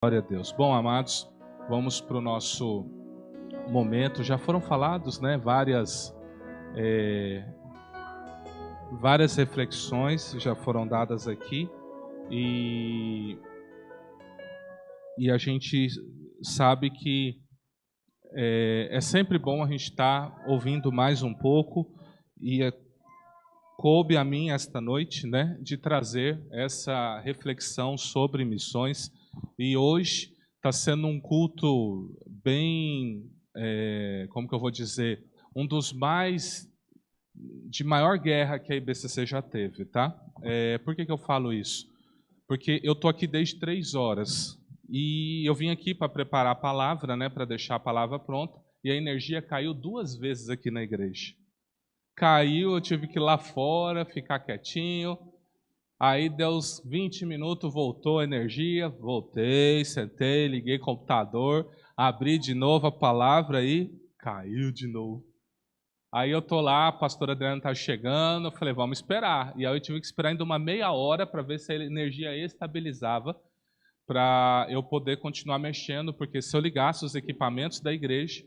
Glória a Deus. Bom, amados, vamos para o nosso momento. Já foram falados, né, várias reflexões já foram dadas aqui e a gente sabe que é sempre bom a gente estar ouvindo mais um pouco e coube a mim esta noite, né, de trazer essa reflexão sobre missões. E hoje está sendo um culto bem, como que eu vou dizer, um dos de maior guerra que a IBCC já teve, tá? Por que eu falo isso? Porque eu estou aqui desde 3 horas e eu vim aqui para preparar a palavra, né, para deixar a palavra pronta, e a energia caiu 2 vezes aqui na igreja. Caiu, eu tive que ir lá fora, ficar quietinho. Aí deu uns 20 minutos, voltou a energia, voltei, sentei, liguei o computador, abri de novo a palavra e caiu de novo. Aí eu tô lá, a pastora Adriana tá chegando, eu falei, vamos esperar. E aí eu tive que esperar ainda uma meia hora para ver se a energia estabilizava, para eu poder continuar mexendo, porque se eu ligasse os equipamentos da igreja,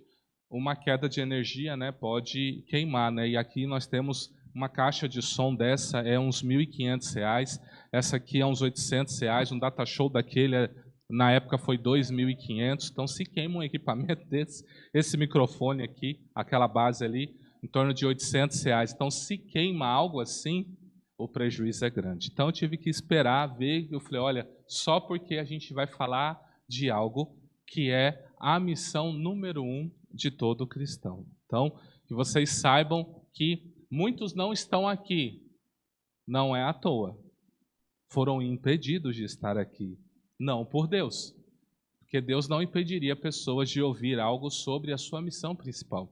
uma queda de energia, né, pode queimar, né? E aqui nós temos uma caixa de som dessa é uns R$ 1.500, essa aqui é uns R$ 800, um data show daquele na época foi 2.500. Então, se queima um equipamento desse, esse microfone aqui, aquela base ali, em torno de R$ 800. Então, se queima algo assim, o prejuízo é grande. Então, eu tive que esperar, ver, eu falei, olha, só porque a gente vai falar de algo que é a missão número 1 de todo cristão. Então, que vocês saibam que muitos não estão aqui, não é à toa. Foram impedidos de estar aqui, não por Deus, porque Deus não impediria pessoas de ouvir algo sobre a sua missão principal,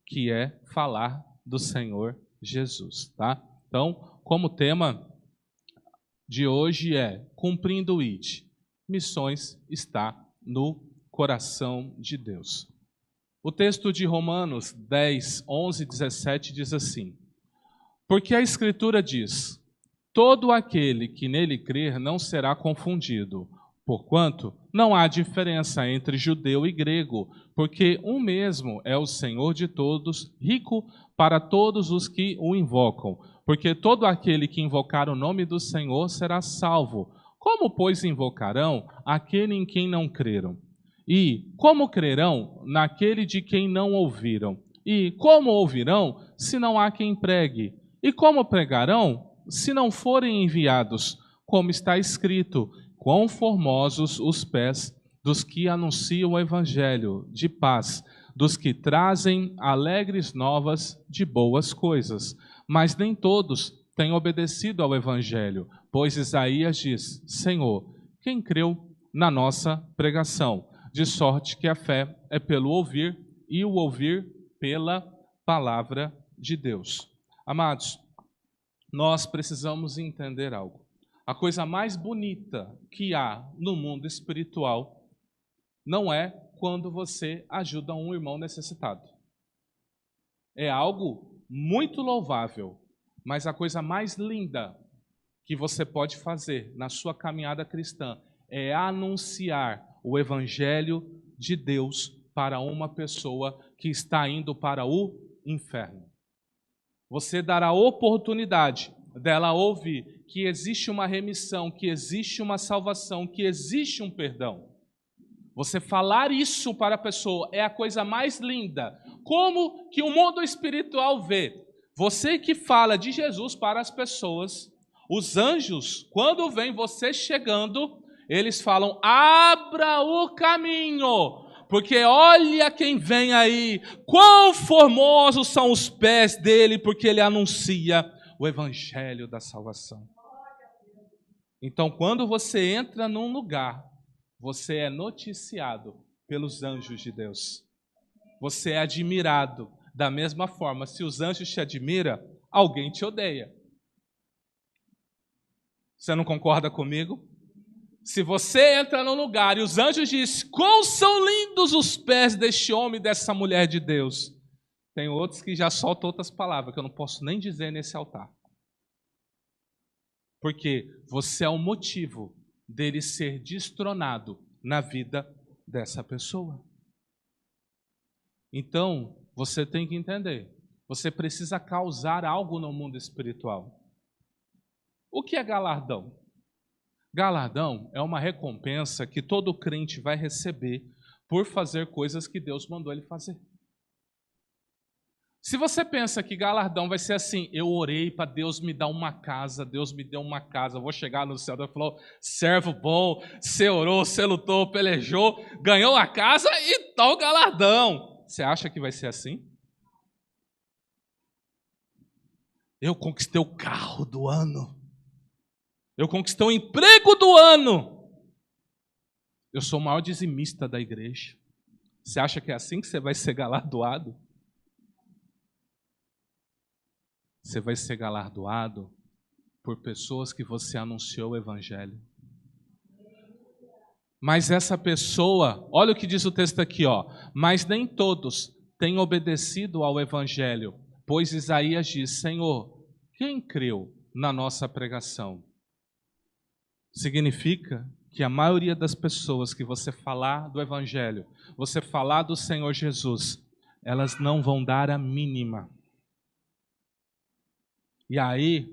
que é falar do Senhor Jesus, tá? Então, como tema de hoje é Cumprindo o ID, missões está no coração de Deus. O texto de Romanos 10, 11 e 17 diz assim: porque a Escritura diz, todo aquele que nele crer não será confundido, porquanto não há diferença entre judeu e grego, porque um mesmo é o Senhor de todos, rico para todos os que o invocam, porque todo aquele que invocar o nome do Senhor será salvo. Como, pois, invocarão aquele em quem não creram? E como crerão naquele de quem não ouviram? E como ouvirão se não há quem pregue? E como pregarão se não forem enviados? Como está escrito, quão formosos os pés dos que anunciam o evangelho de paz, dos que trazem alegres novas de boas coisas. Mas nem todos têm obedecido ao evangelho, pois Isaías diz, Senhor, quem creu na nossa pregação? De sorte que a fé é pelo ouvir, e o ouvir pela palavra de Deus. Amados, nós precisamos entender algo. A coisa mais bonita que há no mundo espiritual não é quando você ajuda um irmão necessitado. É algo muito louvável, mas a coisa mais linda que você pode fazer na sua caminhada cristã é anunciar o evangelho de Deus para uma pessoa que está indo para o inferno. Você dará a oportunidade dela ouvir que existe uma remissão, que existe uma salvação, que existe um perdão. Você falar isso para a pessoa é a coisa mais linda. Como que o mundo espiritual vê? Você que fala de Jesus para as pessoas, os anjos, quando veem você chegando, eles falam, abra o caminho, porque olha quem vem aí, quão formosos são os pés dele, porque ele anuncia o evangelho da salvação. Então, quando você entra num lugar, você é noticiado pelos anjos de Deus. Você é admirado. Da mesma forma, se os anjos te admiram, alguém te odeia. Você não concorda comigo? Se você entra num lugar e os anjos dizem, quão são lindos os pés deste homem e dessa mulher de Deus. Tem outros que já soltam outras palavras, que eu não posso nem dizer nesse altar. Porque você é o motivo dele ser destronado na vida dessa pessoa. Então, você tem que entender, você precisa causar algo no mundo espiritual. O que é galardão? Galardão é uma recompensa que todo crente vai receber por fazer coisas que Deus mandou ele fazer. Se você pensa que galardão vai ser assim, eu orei para Deus me dar uma casa, Deus me deu uma casa, eu vou chegar no céu, Deus falou, servo bom, você orou, você lutou, pelejou, ganhou a casa e tá o galardão. Você acha que vai ser assim? Eu conquistei o carro do ano. Eu conquistei o emprego do ano. Eu sou o maior dizimista da igreja. Você acha que é assim que você vai ser galardoado? Você vai ser galardoado por pessoas que você anunciou o evangelho. Mas essa pessoa, olha o que diz o texto aqui, ó. Mas nem todos têm obedecido ao evangelho, pois Isaías diz, Senhor, quem creu na nossa pregação? Significa que a maioria das pessoas que você falar do evangelho, você falar do Senhor Jesus, elas não vão dar a mínima. E aí,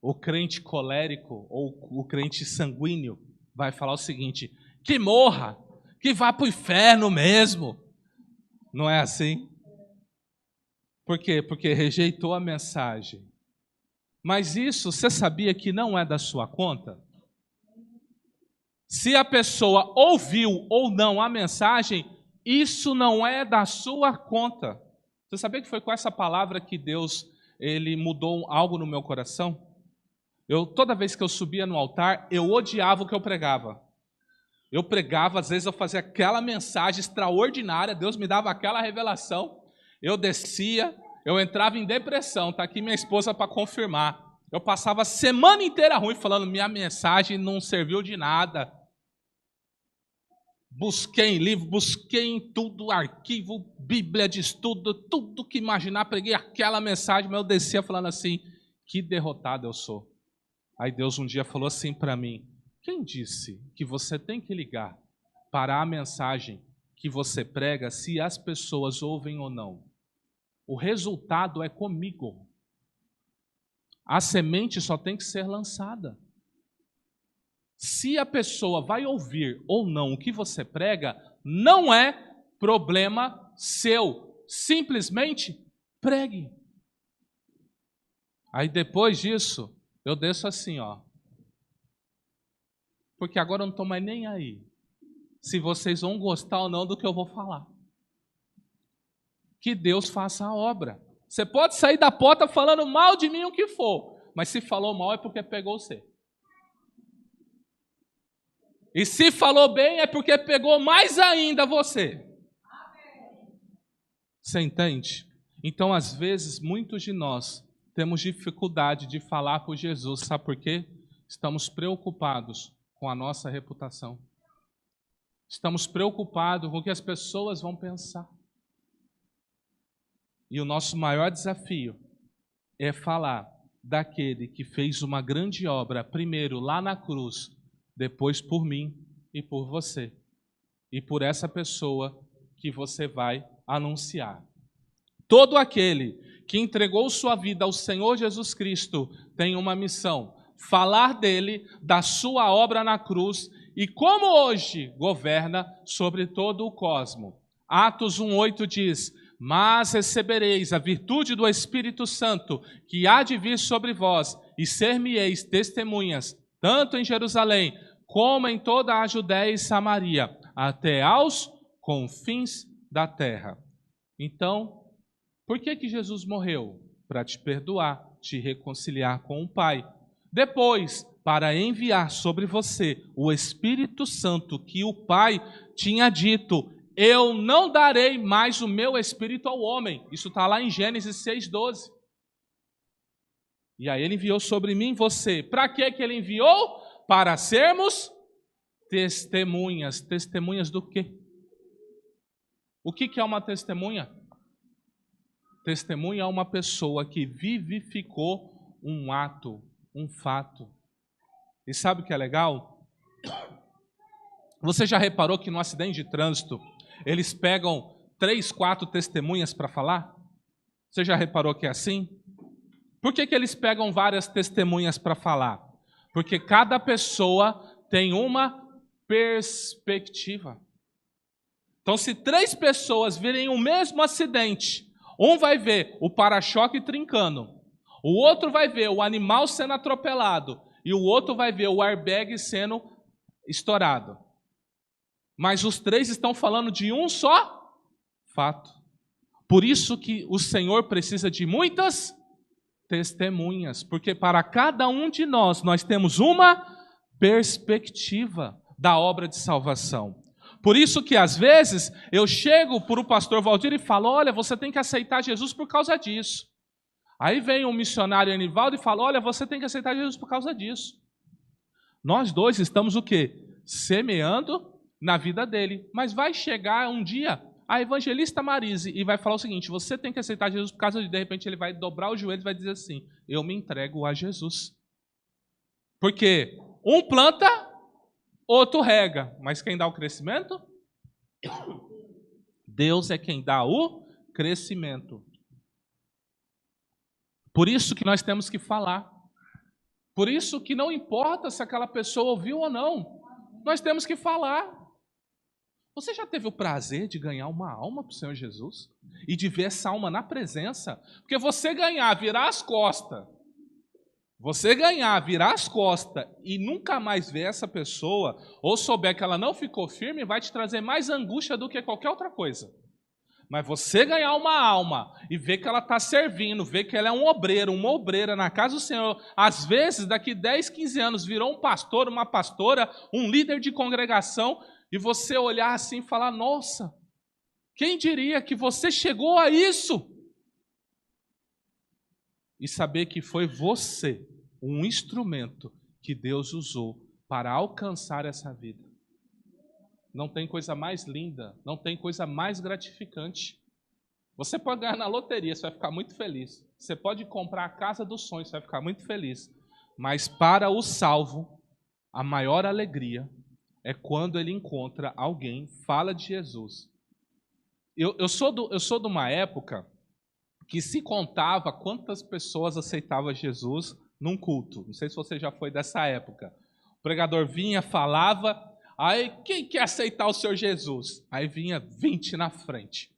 o crente colérico ou o crente sanguíneo vai falar o seguinte, que morra, que vá para o inferno mesmo. Não é assim? Por quê? Porque rejeitou a mensagem. Mas isso, você sabia que não é da sua conta? Se a pessoa ouviu ou não a mensagem, isso não é da sua conta. Você sabia que foi com essa palavra que Deus ele mudou algo no meu coração? Toda vez que eu subia no altar, eu odiava o que eu pregava. Eu pregava, às vezes eu fazia aquela mensagem extraordinária, Deus me dava aquela revelação, eu descia, eu entrava em depressão, está aqui minha esposa para confirmar. Eu passava a semana inteira ruim falando, minha mensagem não serviu de nada. Busquei em livro, busquei em tudo, arquivo, Bíblia de estudo, tudo que imaginar, preguei aquela mensagem, mas eu descia falando assim, que derrotado eu sou. Aí Deus um dia falou assim para mim, quem disse que você tem que ligar para a mensagem que você prega se as pessoas ouvem ou não? O resultado é comigo. A semente só tem que ser lançada. Se a pessoa vai ouvir ou não o que você prega, não é problema seu. Simplesmente pregue. Aí depois disso, eu desço assim, ó. Porque agora eu não estou mais nem aí. Se vocês vão gostar ou não do que eu vou falar. Que Deus faça a obra. Você pode sair da porta falando mal de mim o que for. Mas se falou mal é porque pegou você. E se falou bem é porque pegou mais ainda você. Você entende? Então, às vezes, muitos de nós temos dificuldade de falar por Jesus. Sabe por quê? Estamos preocupados com a nossa reputação. Estamos preocupados com o que as pessoas vão pensar. E o nosso maior desafio é falar daquele que fez uma grande obra, primeiro lá na cruz, depois por mim e por você. E por essa pessoa que você vai anunciar. Todo aquele que entregou sua vida ao Senhor Jesus Cristo tem uma missão: falar dele, da sua obra na cruz e como hoje governa sobre todo o cosmo. Atos 1:8 diz: mas recebereis a virtude do Espírito Santo, que há de vir sobre vós, e ser-me-eis testemunhas, tanto em Jerusalém, como em toda a Judéia e Samaria, até aos confins da terra. Então, por que Jesus morreu? Para te perdoar, te reconciliar com o Pai. Depois, para enviar sobre você o Espírito Santo, que o Pai tinha dito, eu não darei mais o meu Espírito ao homem. Isso está lá em Gênesis 6:12. E aí ele enviou sobre mim e você. Para que ele enviou? Para sermos testemunhas. Testemunhas do quê? O que é uma testemunha? Testemunha é uma pessoa que vivificou um ato, um fato. E sabe o que é legal? Você já reparou que no acidente de trânsito, eles pegam 3, 4 testemunhas para falar? Você já reparou que é assim? Por que eles pegam várias testemunhas para falar? Porque cada pessoa tem uma perspectiva. Então, se 3 pessoas virem o mesmo acidente, um vai ver o para-choque trincando, o outro vai ver o animal sendo atropelado e o outro vai ver o airbag sendo estourado. Mas os 3 estão falando de um só fato. Por isso que o Senhor precisa de muitas testemunhas, porque para cada um de nós temos uma perspectiva da obra de salvação. Por isso que às vezes eu chego para o pastor Valdir e falo, olha, você tem que aceitar Jesus por causa disso. Aí vem um missionário Anivaldo e fala, olha, você tem que aceitar Jesus por causa disso. Nós dois estamos o quê? Semeando na vida dele. Mas vai chegar um dia a evangelista Marise e vai falar o seguinte, você tem que aceitar Jesus por causa de repente ele vai dobrar os joelhos e vai dizer assim, eu me entrego a Jesus. Porque um planta, outro rega, mas quem dá o crescimento? Deus é quem dá o crescimento. Por isso que nós temos que falar. Por isso que não importa se aquela pessoa ouviu ou não, nós temos que falar. Você já teve o prazer de ganhar uma alma para o Senhor Jesus? E de ver essa alma na presença? Porque você ganhar, virar as costas, e nunca mais ver essa pessoa, ou souber que ela não ficou firme, vai te trazer mais angústia do que qualquer outra coisa. Mas você ganhar uma alma e ver que ela está servindo, ver que ela é um obreiro, uma obreira na casa do Senhor, às vezes daqui 10, 15 anos virou um pastor, uma pastora, um líder de congregação, e você olhar assim e falar, nossa, quem diria que você chegou a isso? E saber que foi você, um instrumento que Deus usou para alcançar essa vida. Não tem coisa mais linda, não tem coisa mais gratificante. Você pode ganhar na loteria, você vai ficar muito feliz. Você pode comprar a casa dos sonhos, você vai ficar muito feliz. Mas para o salvo, a maior alegria é quando ele encontra alguém, fala de Jesus. Eu sou de uma época que se contava quantas pessoas aceitavam Jesus num culto. Não sei se você já foi dessa época. O pregador vinha, falava, aí quem quer aceitar o Senhor Jesus? Aí vinha 20 na frente.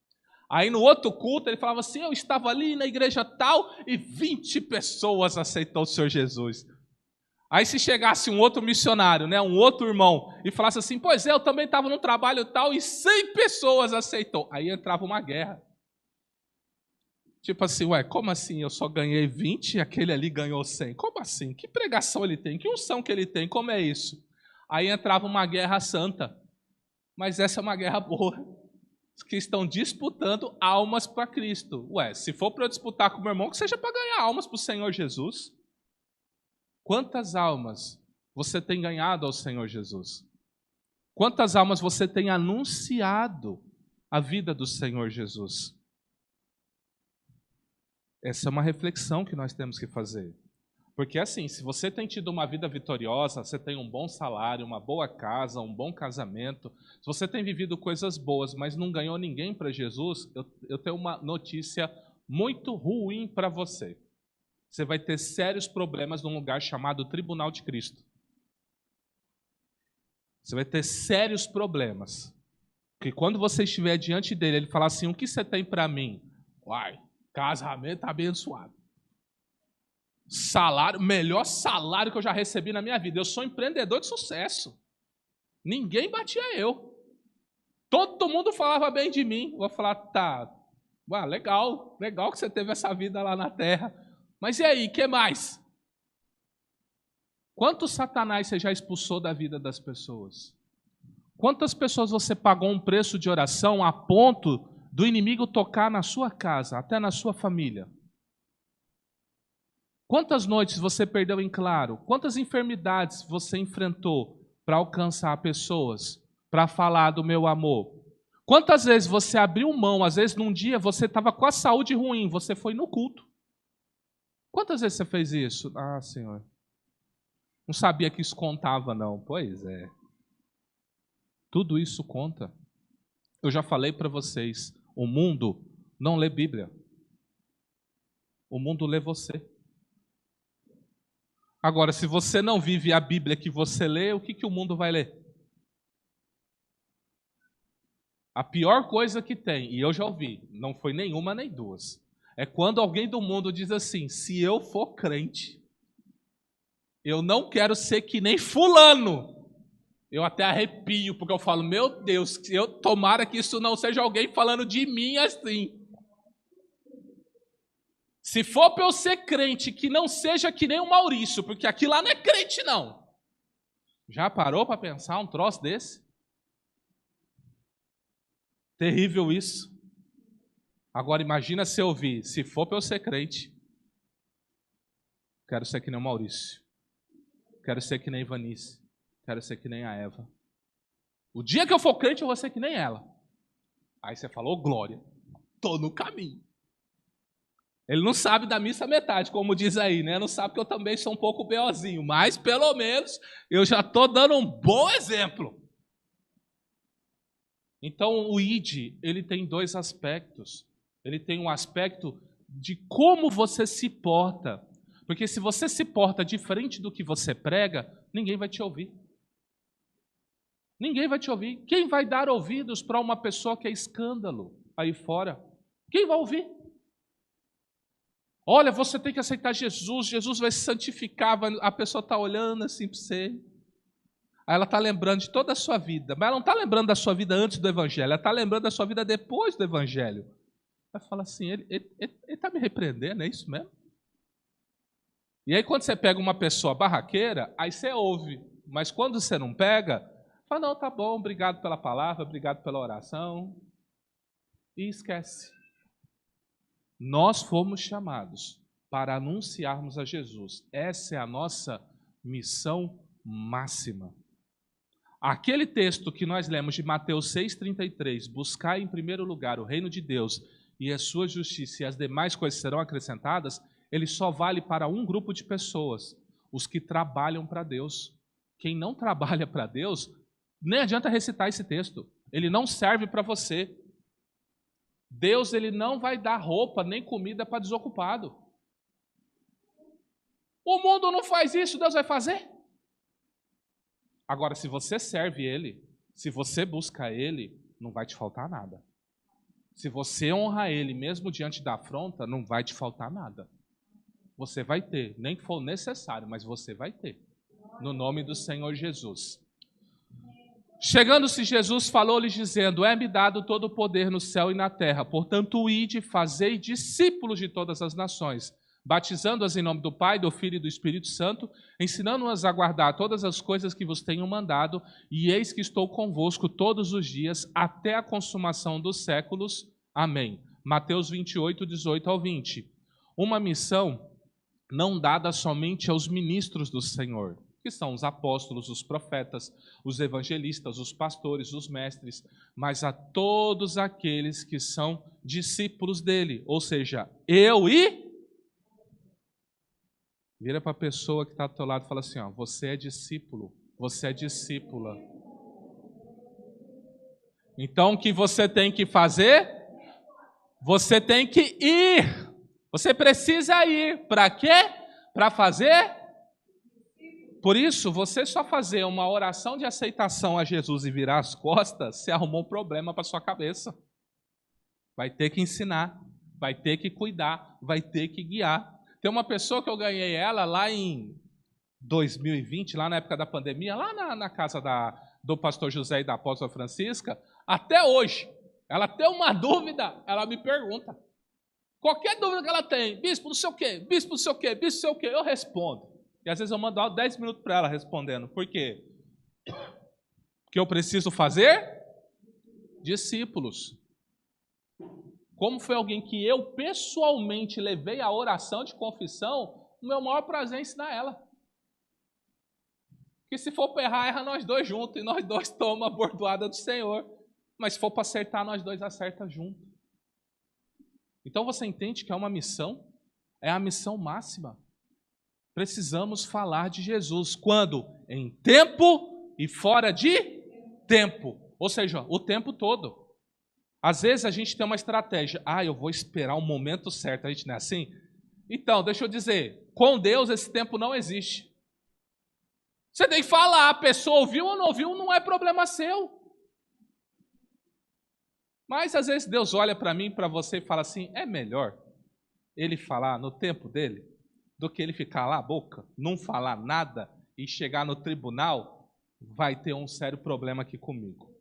Aí no outro culto ele falava assim, eu estava ali na igreja tal e 20 pessoas aceitou o Senhor Jesus. Aí se chegasse um outro missionário, né, um outro irmão, e falasse assim, pois é, eu também estava num trabalho tal e 100 pessoas aceitou. Aí entrava uma guerra. Tipo assim, ué, como assim? Eu só ganhei 20 e aquele ali ganhou 100. Como assim? Que pregação ele tem? Que unção que ele tem? Como é isso? Aí entrava uma guerra santa. Mas essa é uma guerra boa. Que estão disputando almas para Cristo. Ué, se for para eu disputar com o meu irmão, que seja para ganhar almas para o Senhor Jesus. Quantas almas você tem ganhado ao Senhor Jesus? Quantas almas você tem anunciado a vida do Senhor Jesus? Essa é uma reflexão que nós temos que fazer. Porque assim, se você tem tido uma vida vitoriosa, você tem um bom salário, uma boa casa, um bom casamento, se você tem vivido coisas boas, mas não ganhou ninguém para Jesus, eu tenho uma notícia muito ruim para você. Você vai ter sérios problemas num lugar chamado Tribunal de Cristo. Você vai ter sérios problemas. Porque quando você estiver diante dele, ele falar assim, o que você tem para mim? Uai, casamento abençoado. Salário, melhor salário que eu já recebi na minha vida. Eu sou empreendedor de sucesso. Ninguém batia eu. Todo mundo falava bem de mim. Eu vou falar, tá, legal que você teve essa vida lá na terra. Mas e aí, o que mais? Quantos satanás você já expulsou da vida das pessoas? Quantas pessoas você pagou um preço de oração a ponto do inimigo tocar na sua casa, até na sua família? Quantas noites você perdeu em claro? Quantas enfermidades você enfrentou para alcançar pessoas, para falar do meu amor? Quantas vezes você abriu mão, às vezes num dia você estava com a saúde ruim, você foi no culto. Quantas vezes você fez isso? Ah, Senhor. Não sabia que isso contava, não. Pois é. Tudo isso conta. Eu já falei para vocês, o mundo não lê Bíblia. O mundo lê você. Agora, se você não vive a Bíblia que você lê, o que o mundo vai ler? A pior coisa que tem, e eu já ouvi, não foi nenhuma nem duas, é quando alguém do mundo diz assim: se eu for crente, eu não quero ser que nem fulano. Eu até arrepio, porque eu falo, meu Deus, tomara que isso não seja alguém falando de mim assim. Se for para eu ser crente, que não seja que nem o Maurício, porque aqui lá não é crente, não. Já parou para pensar um troço desse? Terrível isso. Agora imagina se eu ouvir, se for para eu ser crente, quero ser que nem o Maurício. Quero ser que nem a Ivanice. Quero ser que nem a Eva. O dia que eu for crente, eu vou ser que nem ela. Aí você falou, glória, estou no caminho. Ele não sabe da missa metade, como diz aí, né? Não sabe que eu também sou um pouco beozinho, mas pelo menos eu já estou dando um bom exemplo. Então o ID, ele tem dois aspectos. Ele tem um aspecto de como você se porta. Porque se você se porta diferente do que você prega, ninguém vai te ouvir. Ninguém vai te ouvir. Quem vai dar ouvidos para uma pessoa que é escândalo aí fora? Quem vai ouvir? Olha, você tem que aceitar Jesus, Jesus vai se santificar, a pessoa está olhando assim para você. Aí ela está lembrando de toda a sua vida, mas ela não está lembrando da sua vida antes do Evangelho, ela está lembrando da sua vida depois do Evangelho. Ela fala assim, ele está me repreendendo, é isso mesmo? E aí quando você pega uma pessoa barraqueira, aí você ouve, mas quando você não pega, fala, não, tá bom, obrigado pela palavra, obrigado pela oração, e esquece. Nós fomos chamados para anunciarmos a Jesus. Essa é a nossa missão máxima. Aquele texto que nós lemos de Mateus 6,33, buscar em primeiro lugar o reino de Deus e a sua justiça e as demais coisas serão acrescentadas, ele só vale para um grupo de pessoas, os que trabalham para Deus. Quem não trabalha para Deus, nem adianta recitar esse texto, ele não serve para você. Deus, ele não vai dar roupa nem comida para desocupado. O mundo não faz isso, Deus vai fazer? Agora, se você serve Ele, se você busca Ele, não vai te faltar nada. Se você honra Ele, mesmo diante da afronta, não vai te faltar nada. Você vai ter, nem que for necessário, mas você vai ter. No nome do Senhor Jesus. Chegando-se Jesus, falou-lhes dizendo, é-me dado todo o poder no céu e na terra, portanto, ide, fazei discípulos de todas as nações, batizando-as em nome do Pai, do Filho e do Espírito Santo, ensinando-as a guardar todas as coisas que vos tenho mandado, e eis que estou convosco todos os dias, até a consumação dos séculos. Amém. Mateus 28, 18 ao 20. Uma missão não dada somente aos ministros do Senhor, que são os apóstolos, os profetas, os evangelistas, os pastores, os mestres, mas a todos aqueles que são discípulos dele, ou seja, eu e... Vira para a pessoa que está do teu lado e fala assim, ó, você é discípulo, você é discípula. Então o que você tem que fazer? Você tem que ir. Você precisa ir. Para quê? Para fazer... Por isso, você só fazer uma oração de aceitação a Jesus e virar as costas, você arrumou um problema para sua cabeça. Vai ter que ensinar, vai ter que cuidar, vai ter que guiar. Tem uma pessoa que eu ganhei ela lá em 2020, lá na época da pandemia, lá na casa do pastor José e da apóstola Francisca, até hoje, ela tem uma dúvida, ela me pergunta. Qualquer dúvida que ela tem, bispo, não sei o quê, bispo, não sei o quê, bispo, não sei o quê, eu respondo. E às vezes eu mando 10 minutos para ela respondendo. Por quê? Porque eu preciso fazer discípulos. Como foi alguém que eu pessoalmente levei a oração de confissão, o meu maior prazer é ensinar ela. Que se for para errar, erra nós dois juntos, e nós dois tomamos a bordoada do Senhor. Mas se for para acertar, nós dois acerta junto. Então você entende que é uma missão? É a missão máxima. precisamos falar de Jesus. Quando? Em tempo e fora de tempo. Ou seja, o tempo todo. Às vezes a gente tem uma estratégia. Eu vou esperar o momento certo. A gente não é assim? Então, deixa eu dizer. Com Deus esse tempo não existe. Você tem que falar. A pessoa ouviu ou não ouviu, não é problema seu. Mas às vezes Deus olha para mim, para você e fala assim, é melhor ele falar no tempo dele do que ele ficar lá a boca, não falar nada e chegar no tribunal, vai ter um sério problema aqui comigo.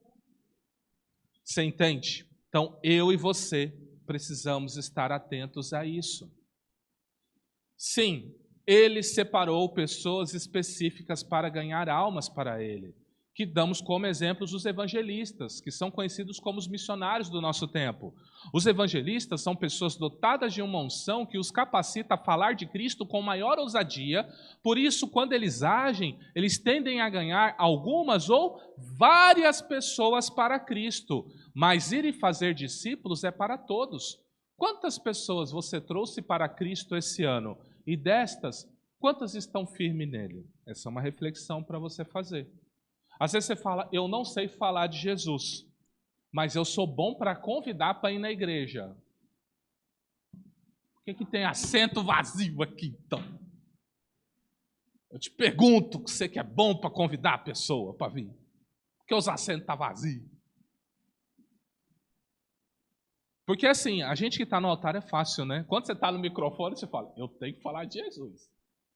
Você entende? Então, eu e você precisamos estar atentos a isso. Sim, ele separou pessoas específicas para ganhar almas para ele, que damos como exemplos os evangelistas, que são conhecidos como os missionários do nosso tempo. Os evangelistas são pessoas dotadas de uma unção que os capacita a falar de Cristo com maior ousadia, por isso, quando eles agem, eles tendem a ganhar algumas ou várias pessoas para Cristo, mas ir e fazer discípulos é para todos. Quantas pessoas você trouxe para Cristo esse ano? E destas, quantas estão firmes nele? Essa é uma reflexão para você fazer. Às vezes você fala, eu não sei falar de Jesus, mas eu sou bom para convidar para ir na igreja. Por que tem assento vazio aqui, então? Eu te pergunto, você que é bom para convidar a pessoa para vir. Por que os assentos estão vazios? Porque assim, a gente que está no altar é fácil, né? Quando você está no microfone, você fala, eu tenho que falar de Jesus.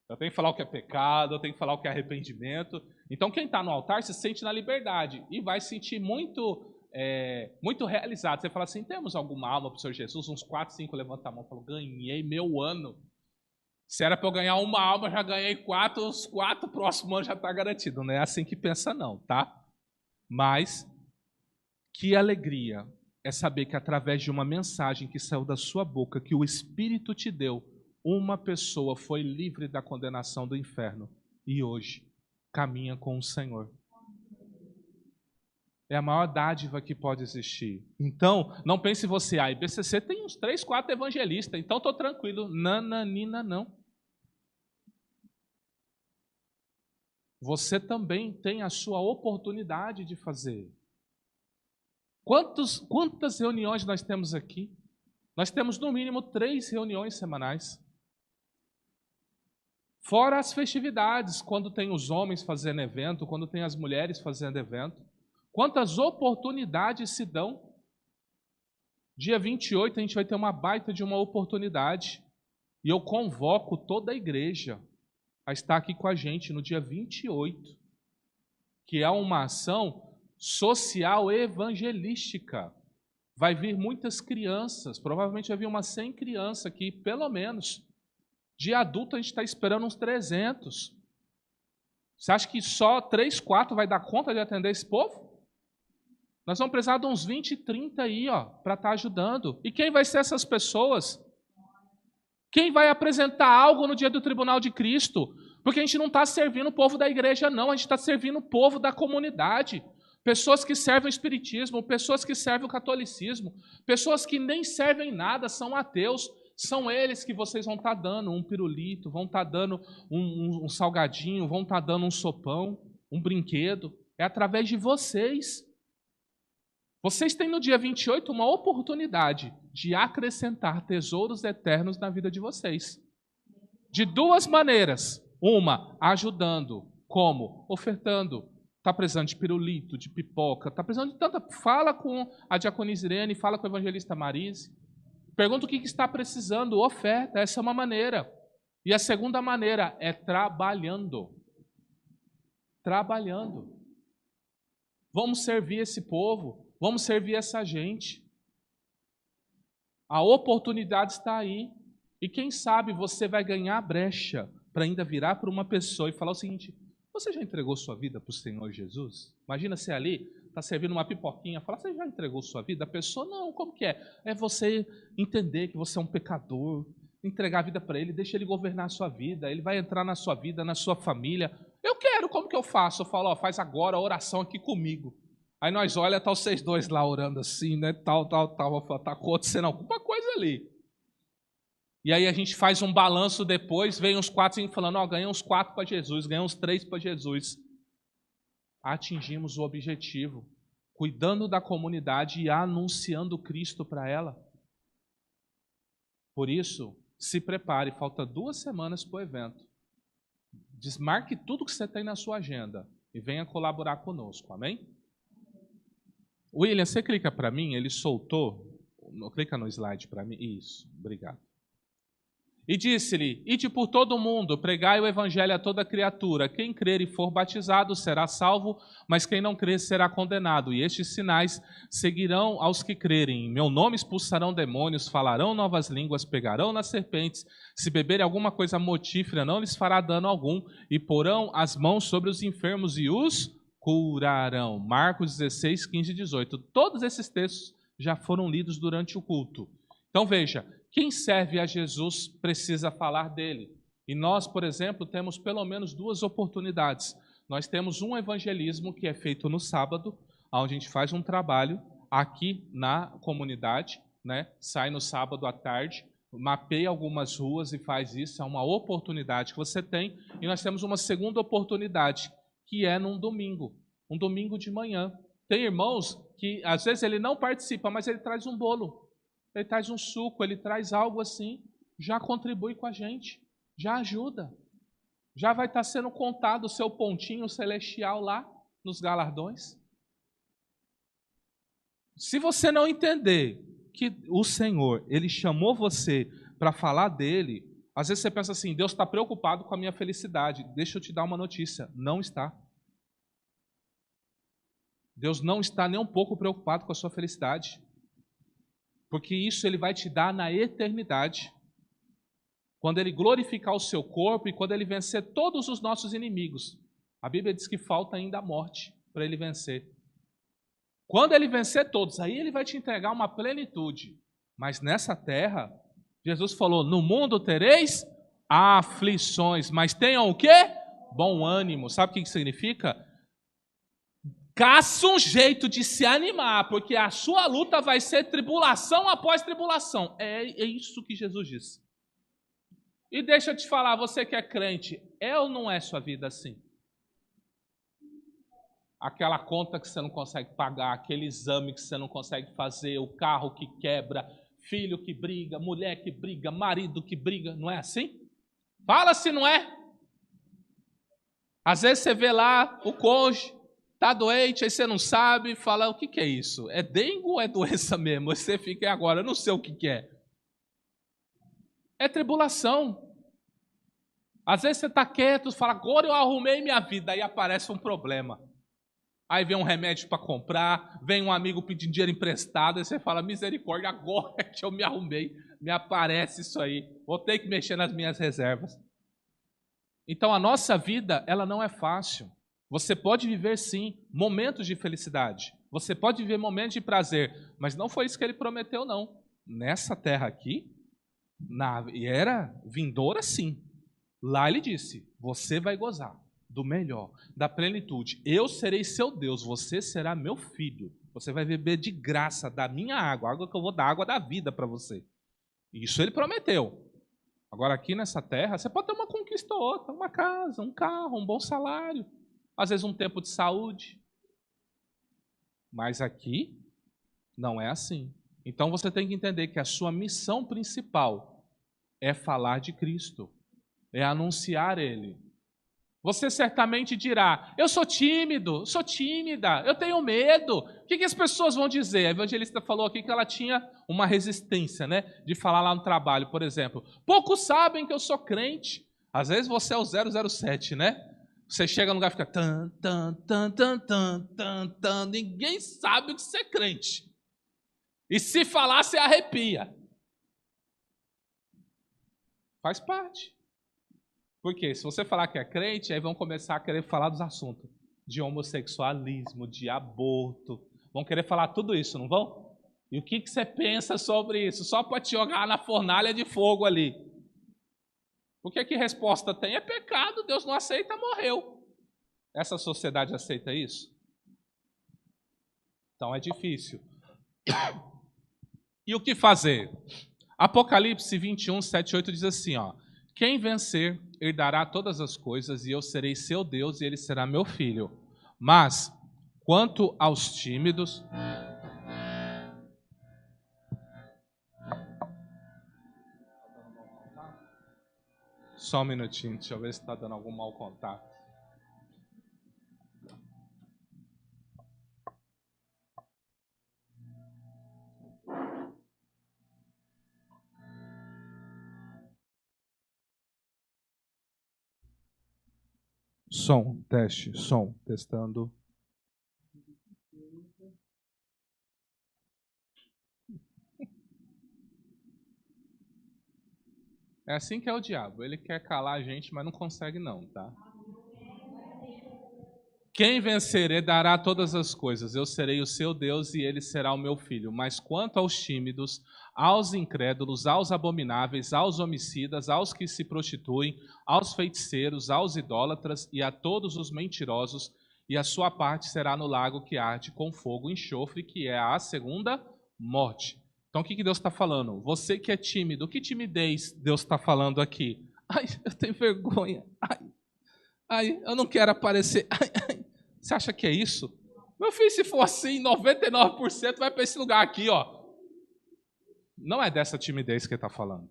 Eu tenho que falar o que é pecado, eu tenho que falar o que é arrependimento. Então, quem está no altar se sente na liberdade e vai se sentir muito realizado. Você fala assim, temos alguma alma para o Senhor Jesus? Uns 4, 5 levantam a mão e falam, ganhei meu ano. Se era para eu ganhar uma alma, eu já ganhei 4, os 4 próximos anos já está garantido. Não é assim que pensa não, tá? Mas, que alegria é saber que através de uma mensagem que saiu da sua boca, que o Espírito te deu, uma pessoa foi livre da condenação do inferno e hoje caminha com o Senhor. É a maior dádiva que pode existir. Então, não pense você, IBCC tem uns 3, 4 evangelistas, então estou tranquilo. Nananina, não. Você também tem a sua oportunidade de fazer. Quantas reuniões nós temos aqui? Nós temos no mínimo 3 reuniões semanais. Fora as festividades, quando tem os homens fazendo evento, quando tem as mulheres fazendo evento. Quantas oportunidades se dão? Dia 28 a gente vai ter uma baita de uma oportunidade. E eu convoco toda a igreja a estar aqui com a gente no dia 28, que é uma ação social evangelística. Vai vir muitas crianças, provavelmente vai vir umas 100 crianças aqui, pelo menos. De adulto a gente está esperando uns 300. Você acha que só 3, 4 vai dar conta de atender esse povo? Nós vamos precisar de uns 20, 30 aí, para estar ajudando. E quem vai ser essas pessoas? Quem vai apresentar algo no dia do tribunal de Cristo? Porque a gente não está servindo o povo da igreja, não. A gente está servindo o povo da comunidade. Pessoas que servem o espiritismo, pessoas que servem o catolicismo, pessoas que nem servem nada, são ateus. São eles que vocês vão estar dando um pirulito, vão estar dando um salgadinho, vão estar dando um sopão, um brinquedo. É através de vocês. Vocês têm no dia 28 uma oportunidade de acrescentar tesouros eternos na vida de vocês. De 2 maneiras. Uma, ajudando. Como? Ofertando. Está precisando de pirulito, de pipoca, está precisando de tanta... Fala com a diaconisa Irene, fala com o evangelista Marise. Pergunta o que está precisando, oferta, essa é uma maneira. E a segunda maneira é trabalhando. Trabalhando. Vamos servir esse povo, vamos servir essa gente. A oportunidade está aí. E quem sabe você vai ganhar a brecha para ainda virar para uma pessoa e falar o seguinte, você já entregou sua vida para o Senhor Jesus? Imagina você ali, está servindo uma pipoquinha, fala, você já entregou sua vida? A pessoa, não, como que é? É você entender que você é um pecador, entregar a vida para Ele, deixa Ele governar a sua vida, Ele vai entrar na sua vida, na sua família. Eu quero, como que eu faço? Eu falo, faz agora a oração aqui comigo. Aí nós olha, tá vocês dois lá orando assim, né, tal, eu falo, tá acontecendo alguma coisa ali. E aí a gente faz um balanço depois, vem uns 4 falando, ó, ganhei uns 4 para Jesus, ganhei uns 3 para Jesus. Atingimos o objetivo, cuidando da comunidade e anunciando Cristo para ela. Por isso, se prepare, falta 2 semanas para o evento. Desmarque tudo que você tem na sua agenda e venha colaborar conosco, amém? William, você clica para mim, ele soltou, clica no slide para mim, isso, obrigado. E disse-lhe, ide por todo o mundo, pregai o evangelho a toda criatura, quem crer e for batizado será salvo, mas quem não crer será condenado, e estes sinais seguirão aos que crerem, em meu nome expulsarão demônios, falarão novas línguas, pegarão nas serpentes, se beberem alguma coisa mortífera não lhes fará dano algum, e porão as mãos sobre os enfermos e os curarão. Marcos 16, 15 e 18. Todos esses textos já foram lidos durante o culto. Então veja, quem serve a Jesus precisa falar dele. E nós, por exemplo, temos pelo menos 2 oportunidades. Nós temos um evangelismo que é feito no sábado, onde a gente faz um trabalho aqui na comunidade, né? Sai no sábado à tarde, mapeia algumas ruas e faz isso. É uma oportunidade que você tem. E nós temos uma segunda oportunidade, que é num domingo, um domingo de manhã. Tem irmãos que, às vezes, ele não participa, mas ele traz um bolo. Ele traz um suco, ele traz algo assim, já contribui com a gente, já ajuda. Já vai estar sendo contado o seu pontinho celestial lá nos galardões. Se você não entender que o Senhor, Ele chamou você para falar dele, às vezes você pensa assim, Deus está preocupado com a minha felicidade. Deixa eu te dar uma notícia, não está. Deus não está nem um pouco preocupado com a sua felicidade. Porque isso Ele vai te dar na eternidade. Quando Ele glorificar o seu corpo e quando Ele vencer todos os nossos inimigos. A Bíblia diz que falta ainda a morte para Ele vencer. Quando Ele vencer todos, aí Ele vai te entregar uma plenitude. Mas nessa terra, Jesus falou, no mundo tereis aflições, mas tenham o quê? Bom ânimo. Sabe o que significa? Caça um jeito de se animar, porque a sua luta vai ser tribulação após tribulação. É isso que Jesus disse. E deixa eu te falar, você que é crente, é ou não é sua vida assim? Aquela conta que você não consegue pagar, aquele exame que você não consegue fazer, o carro que quebra, filho que briga, mulher que briga, marido que briga, não é assim? Fala se não é. Às vezes você vê lá o cônjuge, está doente, aí você não sabe, fala, o que é isso? É dengue ou é doença mesmo? Você fica agora, eu não sei o que é. É tribulação. Às vezes você está quieto, fala, agora eu arrumei minha vida, aí aparece um problema. Aí vem um remédio para comprar, vem um amigo pedindo dinheiro emprestado, aí você fala, misericórdia, agora é que eu me arrumei, me aparece isso aí, vou ter que mexer nas minhas reservas. Então a nossa vida, ela não é fácil. Você pode viver, sim, momentos de felicidade. Você pode viver momentos de prazer. Mas não foi isso que Ele prometeu, não. Nessa terra aqui, na era vindoura, sim. Lá Ele disse, você vai gozar do melhor, da plenitude. Eu serei seu Deus, você será meu filho. Você vai beber de graça da minha água, a água que eu vou dar, água da vida para você. Isso Ele prometeu. Agora aqui nessa terra, você pode ter uma conquista ou outra, uma casa, um carro, um bom salário. Às vezes um tempo de saúde. Mas aqui não é assim. Então você tem que entender que a sua missão principal é falar de Cristo, é anunciar Ele. Você certamente dirá, eu sou tímido, sou tímida, eu tenho medo. O que as pessoas vão dizer? A evangelista falou aqui que ela tinha uma resistência, né, de falar lá no trabalho, por exemplo. Poucos sabem que eu sou crente. Às vezes você é o 007, né? Você chega no lugar e fica tan, tan, tan, tan, tan, tan, tan. Ninguém sabe que você é crente. E se falar, você arrepia. Faz parte. Porque se você falar que é crente, aí vão começar a querer falar dos assuntos de homossexualismo, de aborto. Vão querer falar tudo isso, não vão? E o que você pensa sobre isso? Só para te jogar na fornalha de fogo ali. Porque que resposta tem? É pecado, Deus não aceita, morreu. Essa sociedade aceita isso? Então é difícil. E o que fazer? Apocalipse 21, 7 e 8 diz assim, ó. Quem vencer herdará todas as coisas, e eu serei seu Deus, e ele será meu filho. Mas, quanto aos tímidos... Só um minutinho, deixa eu ver se está dando algum mau contato. Som, teste, som, testando. É assim que é o diabo. Ele quer calar a gente, mas não consegue não, tá? Quem vencer herdará todas as coisas. Eu serei o seu Deus e ele será o meu filho. Mas quanto aos tímidos, aos incrédulos, aos abomináveis, aos homicidas, aos que se prostituem, aos feiticeiros, aos idólatras e a todos os mentirosos, e a sua parte será no lago que arde com fogo e enxofre, que é a segunda morte. Então, o que Deus está falando? Você que é tímido, que timidez Deus está falando aqui? Ai, eu tenho vergonha. Ai, eu não quero aparecer. Ai. Você acha que é isso? Meu filho, se for assim, 99% vai para esse lugar aqui, ó. Não é dessa timidez que ele está falando.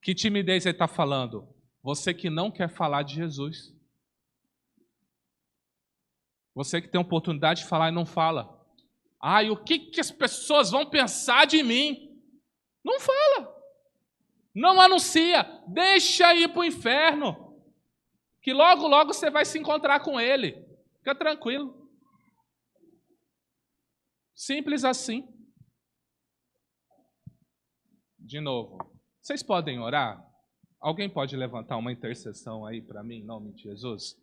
Que timidez ele está falando? Você que não quer falar de Jesus. Você que tem a oportunidade de falar e não fala. Ai, o que as pessoas vão pensar de mim? Não fala. Não anuncia. Deixa ir para o inferno. Que logo, logo você vai se encontrar com ele. Fica tranquilo. Simples assim. De novo. Vocês podem orar? Alguém pode levantar uma intercessão aí para mim, em nome de Jesus?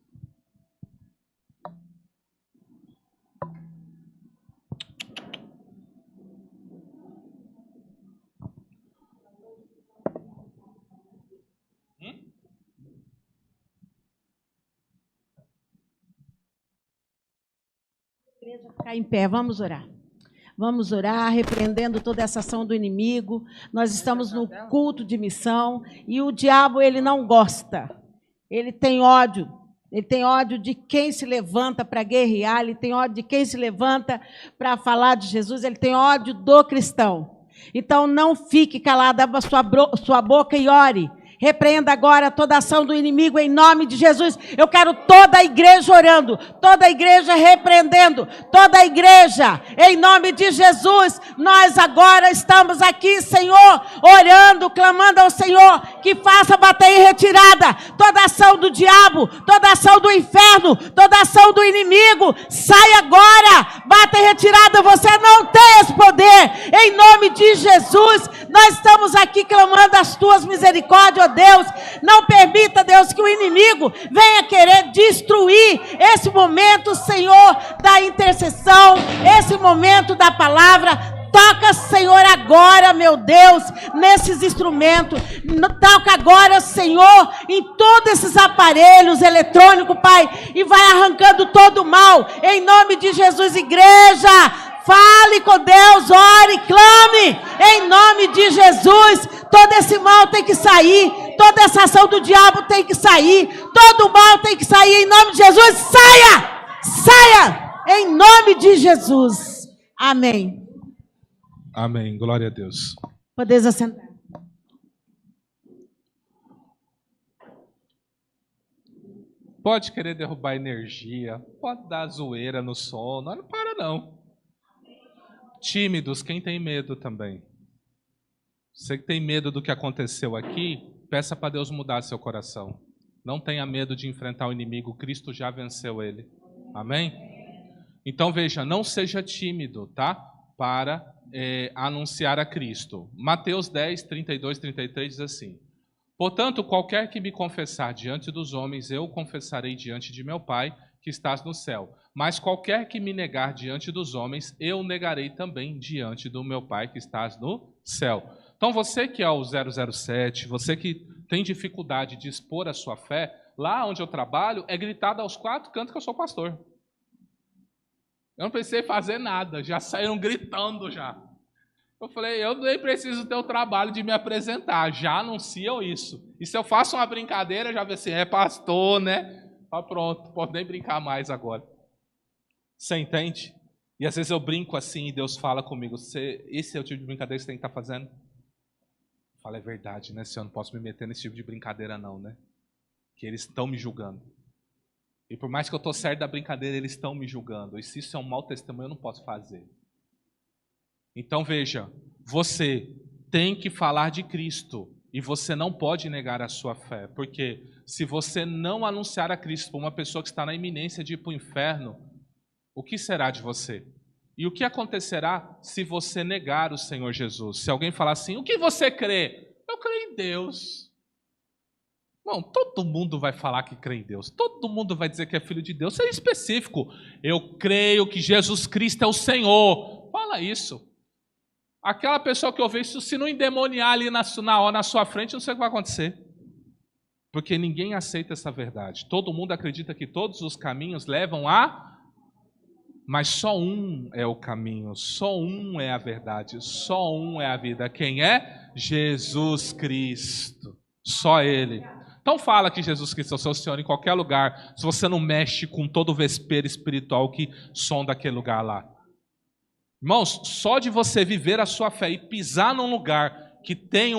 Igreja, ficar em pé, vamos orar. Vamos orar, repreendendo toda essa ação do inimigo. Nós estamos no culto de missão e o diabo, ele não gosta. Ele tem ódio. Ele tem ódio de quem se levanta para guerrear, ele tem ódio de quem se levanta para falar de Jesus, ele tem ódio do cristão. Então não fique calado, abra sua boca e ore. Repreenda agora toda ação do inimigo em nome de Jesus. Eu quero toda a igreja orando, toda a igreja repreendendo, toda a igreja em nome de Jesus. Nós agora estamos aqui, Senhor, orando, clamando ao Senhor que faça bater em retirada toda ação do diabo, toda ação do inferno, toda ação do inimigo. Sai agora, bata em retirada, você não tem esse poder. Em nome de Jesus, nós estamos aqui clamando as tuas misericórdias, ó Deus. Não permita, Deus, que o inimigo venha querer destruir esse momento, Senhor, da intercessão, esse momento da palavra. Toca, Senhor, agora, meu Deus, nesses instrumentos. Toca agora, Senhor, em todos esses aparelhos eletrônicos, Pai, e vai arrancando todo o mal. Em nome de Jesus, igreja, fale com Deus, ore, clame, em nome de Jesus. Todo esse mal tem que sair, toda essa ação do diabo tem que sair, todo o mal tem que sair, em nome de Jesus. Saia! Saia! Em nome de Jesus. Amém. Amém. Glória a Deus. Podeis assentar. Pode querer derrubar energia, pode dar zoeira no som, não para não. Tímidos, quem tem medo também. Você que tem medo do que aconteceu aqui, peça para Deus mudar seu coração. Não tenha medo de enfrentar o inimigo, Cristo já venceu ele. Amém? Então veja, não seja tímido, tá? Para anunciar a Cristo. Mateus 10, 32, 33 diz assim: portanto, qualquer que me confessar diante dos homens, eu o confessarei diante de meu Pai, que estás no céu. Mas qualquer que me negar diante dos homens, eu negarei também diante do meu Pai, que estás no céu. Então você que é o 007, você que tem dificuldade de expor a sua fé, lá onde eu trabalho, é gritado aos 4 cantos que eu sou pastor. Eu não precisei fazer nada, já saíram gritando já. Eu falei, eu nem preciso ter o trabalho de me apresentar, já anunciam isso. E se eu faço uma brincadeira, já vê assim, é pastor, né? Ah, pronto, pode nem brincar mais agora. Você entende? E às vezes eu brinco assim e Deus fala comigo, esse é o tipo de brincadeira que você tem que estar fazendo? Eu falo, é verdade, né, Senhor? Eu não posso me meter nesse tipo de brincadeira não, né? Que eles estão me julgando. E por mais que eu estou certo da brincadeira, eles estão me julgando. E se isso é um mau testemunho, eu não posso fazer. Então veja, você tem que falar de Cristo. E você não pode negar a sua fé. Porque se você não anunciar a Cristo para uma pessoa que está na iminência de ir para o inferno, o que será de você? E o que acontecerá se você negar o Senhor Jesus? Se alguém falar assim, o que você crê? Eu creio em Deus. Bom, todo mundo vai falar que crê em Deus. Todo mundo vai dizer que é filho de Deus. Seja específico. Eu creio que Jesus Cristo é o Senhor. Fala isso. Aquela pessoa que ouve isso, se não endemoniar ali na sua frente, não sei o que vai acontecer. Porque ninguém aceita essa verdade. Todo mundo acredita que todos os caminhos levam a... Mas só um é o caminho, só um é a verdade, só um é a vida. Quem é? Jesus Cristo. Só Ele. Então fala que Jesus Cristo é o seu Senhor em qualquer lugar, se você não mexe com todo o vespeiro espiritual que sonda aquele lugar lá. Irmãos, só de você viver a sua fé e pisar num lugar que tem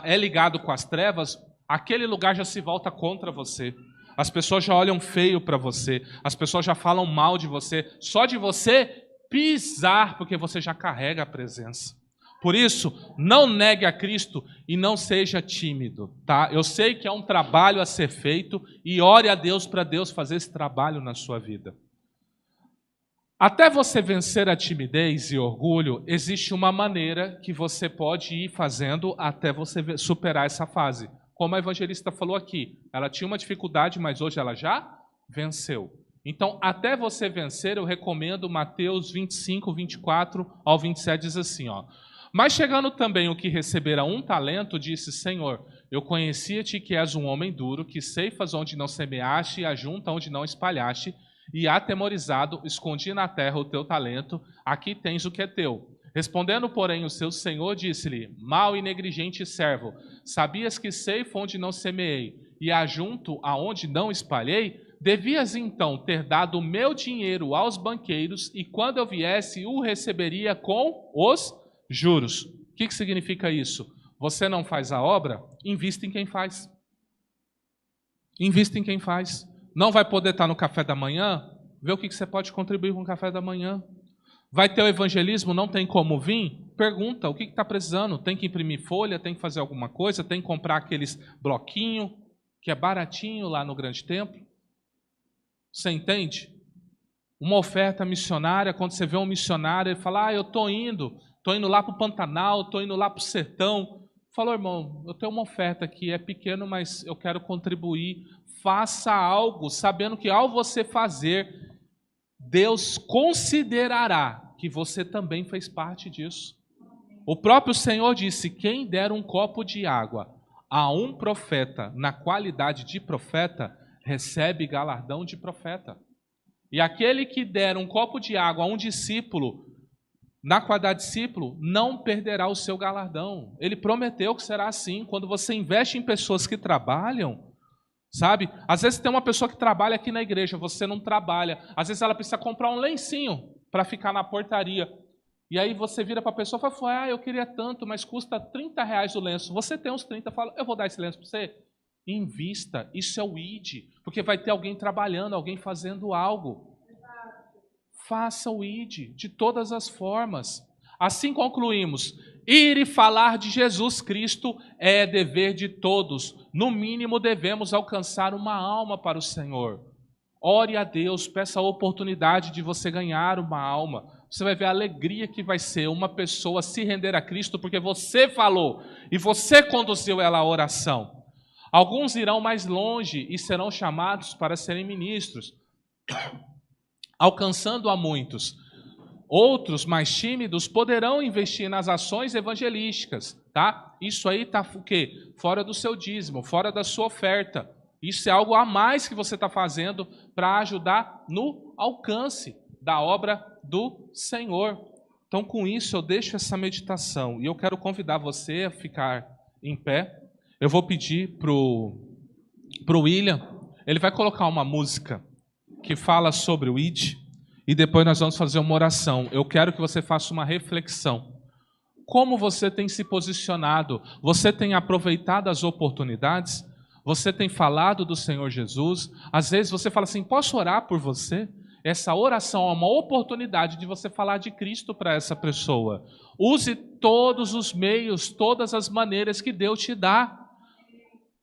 é ligado com as trevas, aquele lugar já se volta contra você. As pessoas já olham feio para você, as pessoas já falam mal de você, só de você pisar, porque você já carrega a presença. Por isso, não negue a Cristo e não seja tímido, tá? Eu sei que é um trabalho a ser feito e ore a Deus para Deus fazer esse trabalho na sua vida. Até você vencer a timidez e orgulho, existe uma maneira que você pode ir fazendo até você superar essa fase. Como a evangelista falou aqui, ela tinha uma dificuldade, mas hoje ela já venceu. Então, até você vencer, eu recomendo Mateus 25, 24 ao 27, diz assim, ó. Mas chegando também o que recebera 1 talento, disse, Senhor, eu conhecia-te que és um homem duro, que ceifas onde não semeaste e ajunta onde não espalhaste, e atemorizado, escondi na terra o teu talento, aqui tens o que é teu. Respondendo, porém, o seu senhor disse-lhe, mau e negligente servo, sabias que ceifo onde não semeei, e ajunto aonde não espalhei? Devias então ter dado o meu dinheiro aos banqueiros, e quando eu viesse, o receberia com os juros. O que significa isso? Você não faz a obra? Invista em quem faz. Invista em quem faz. Não vai poder estar no café da manhã? Vê o que você pode contribuir com o café da manhã. Vai ter o evangelismo, não tem como vir? Pergunta, o que está precisando? Tem que imprimir folha, tem que fazer alguma coisa, tem que comprar aqueles bloquinhos, que é baratinho lá no Grande Templo. Você entende? Uma oferta missionária, quando você vê um missionário, ele fala, eu estou indo lá para o Pantanal, estou indo lá para o sertão. Falou, irmão, eu tenho uma oferta aqui, é pequeno, mas eu quero contribuir. Faça algo, sabendo que ao você fazer, Deus considerará que você também fez parte disso. O próprio Senhor disse, quem der um copo de água a um profeta, na qualidade de profeta, recebe galardão de profeta. E aquele que der um copo de água a um discípulo, na qualidade de discípulo, não perderá o seu galardão. Ele prometeu que será assim. Quando você investe em pessoas que trabalham, sabe? Às vezes tem uma pessoa que trabalha aqui na igreja, você não trabalha. Às vezes ela precisa comprar um lencinho para ficar na portaria. E aí você vira para a pessoa e fala, eu queria tanto, mas custa R$30 o lenço. Você tem uns 30, fala, eu vou dar esse lenço para você. Invista, isso é o ID, porque vai ter alguém trabalhando, alguém fazendo algo. Faça o ID de todas as formas. Assim concluímos. Ir e falar de Jesus Cristo é dever de todos. No mínimo devemos alcançar uma alma para o Senhor. Ore a Deus, peça a oportunidade de você ganhar uma alma. Você vai ver a alegria que vai ser uma pessoa se render a Cristo porque você falou e você conduziu ela à oração. Alguns irão mais longe e serão chamados para serem ministros, alcançando a muitos. Outros, mais tímidos, poderão investir nas ações evangelísticas, tá? Isso aí está o quê? Fora do seu dízimo, fora da sua oferta. Isso é algo a mais que você está fazendo para ajudar no alcance da obra do Senhor. Então, com isso, eu deixo essa meditação. E eu quero convidar você a ficar em pé. Eu vou pedir para o William. Ele vai colocar uma música que fala sobre o ID. E depois nós vamos fazer uma oração. Eu quero que você faça uma reflexão. Como você tem se posicionado? Você tem aproveitado as oportunidades? Você tem falado do Senhor Jesus? Às vezes você fala assim, posso orar por você? Essa oração é uma oportunidade de você falar de Cristo para essa pessoa. Use todos os meios, todas as maneiras que Deus te dá.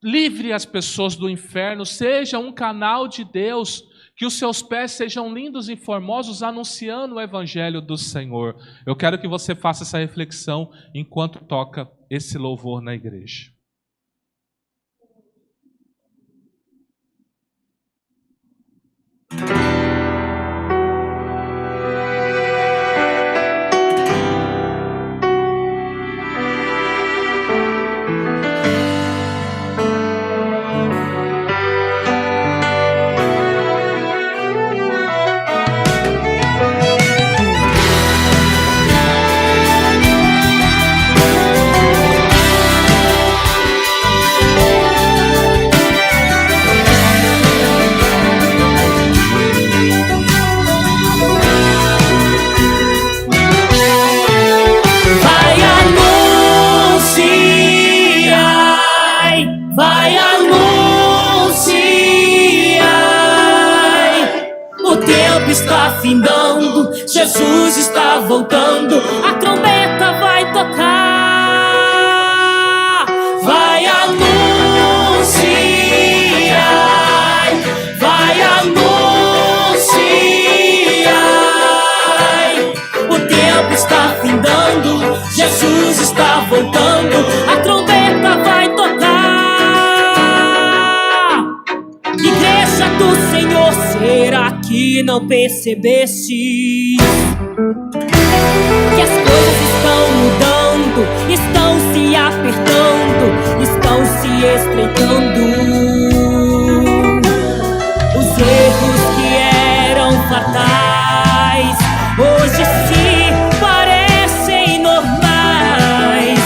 Livre as pessoas do inferno, seja um canal de Deus, que os seus pés sejam lindos e formosos anunciando o Evangelho do Senhor. Eu quero que você faça essa reflexão enquanto toca esse louvor na igreja. Findando, Jesus está voltando, a trombeta vai tocar, vai anunciar, vai anunciar. O tempo está findando, Jesus está voltando, a trombeta vai tocar. Igreja do Senhor, será que não percebeste que as coisas estão mudando, estão se apertando, estão se estreitando? Os erros que eram fatais hoje se parecem normais,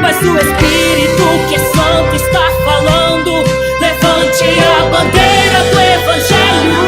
mas o Espírito que é santo está falando, levante a bandeira do Evangelho.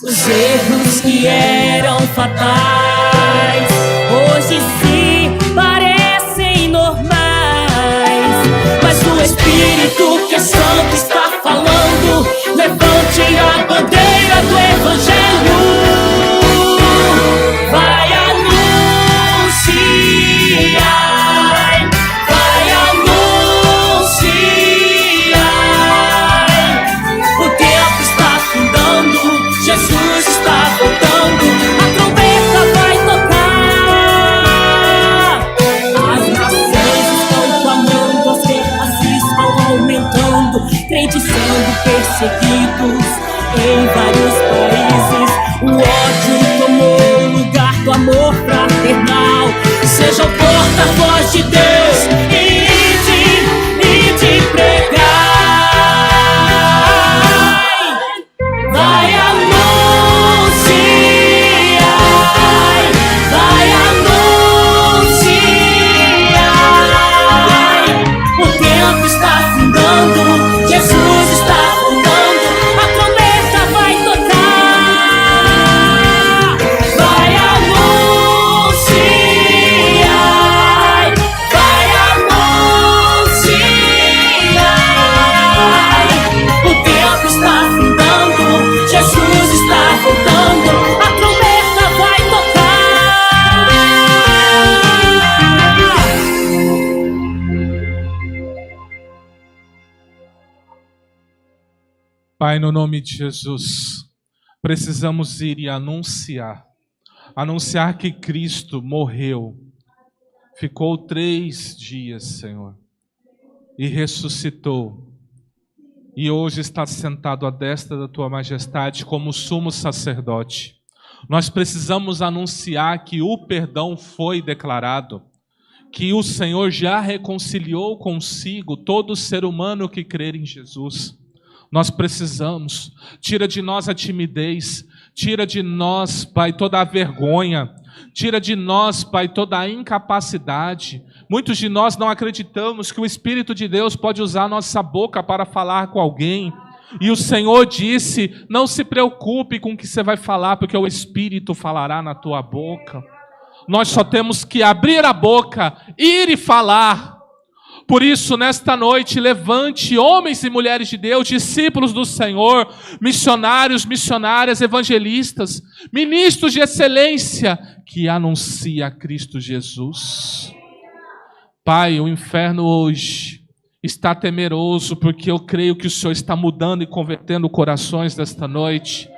Os erros que eram fatais hoje se parecem normais, mas o Espírito que é santo está falando, levante a bandeira do Evangelho. Vai anunciar, vai anunciar. O tempo está findando, Jesus está voltando, a trombeta vai tocar. As nações estão clamando, as guerras estão aumentando, crentes sendo perseguidos em vários países. O ódio tomou o lugar do amor fraternal. Seja o porta-voz de Deus e de pregar. Vai anunciar, vai anunciar. O tempo está findando, Jesus está voltando, a trombeta vai tocar. Vai anunciar, vai Pai, no nome de Jesus, precisamos ir e anunciar que Cristo morreu, ficou 3 dias, Senhor, e ressuscitou, e hoje está sentado à destra da Tua Majestade como sumo sacerdote. Nós precisamos anunciar que o perdão foi declarado, que o Senhor já reconciliou consigo todo ser humano que crer em Jesus. Nós precisamos, tira de nós a timidez, tira de nós, Pai, toda a vergonha, tira de nós, Pai, toda a incapacidade. Muitos de nós não acreditamos que o Espírito de Deus pode usar a nossa boca para falar com alguém. E o Senhor disse, não se preocupe com o que você vai falar, porque o Espírito falará na tua boca. Nós só temos que abrir a boca, ir e falar. Por isso, nesta noite, levante homens e mulheres de Deus, discípulos do Senhor, missionários, missionárias, evangelistas, ministros de excelência, que anuncia Cristo Jesus. Pai, o inferno hoje está temeroso, porque eu creio que o Senhor está mudando e convertendo corações desta noite.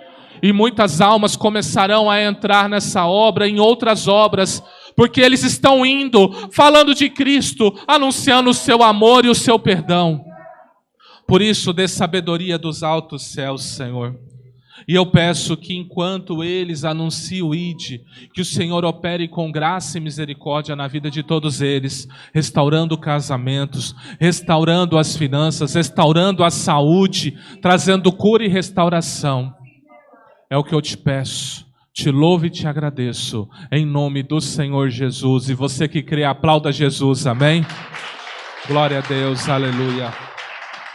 E muitas almas começarão a entrar nessa obra, em outras obras, porque eles estão indo, falando de Cristo, anunciando o seu amor e o seu perdão. Por isso, dê sabedoria dos altos céus, Senhor. E eu peço que enquanto eles anunciam o ID, que o Senhor opere com graça e misericórdia na vida de todos eles, restaurando casamentos, restaurando as finanças, restaurando a saúde, trazendo cura e restauração. É o que eu te peço, te louvo e te agradeço, em nome do Senhor Jesus. E você que crê, aplauda Jesus, amém? Glória a Deus, aleluia.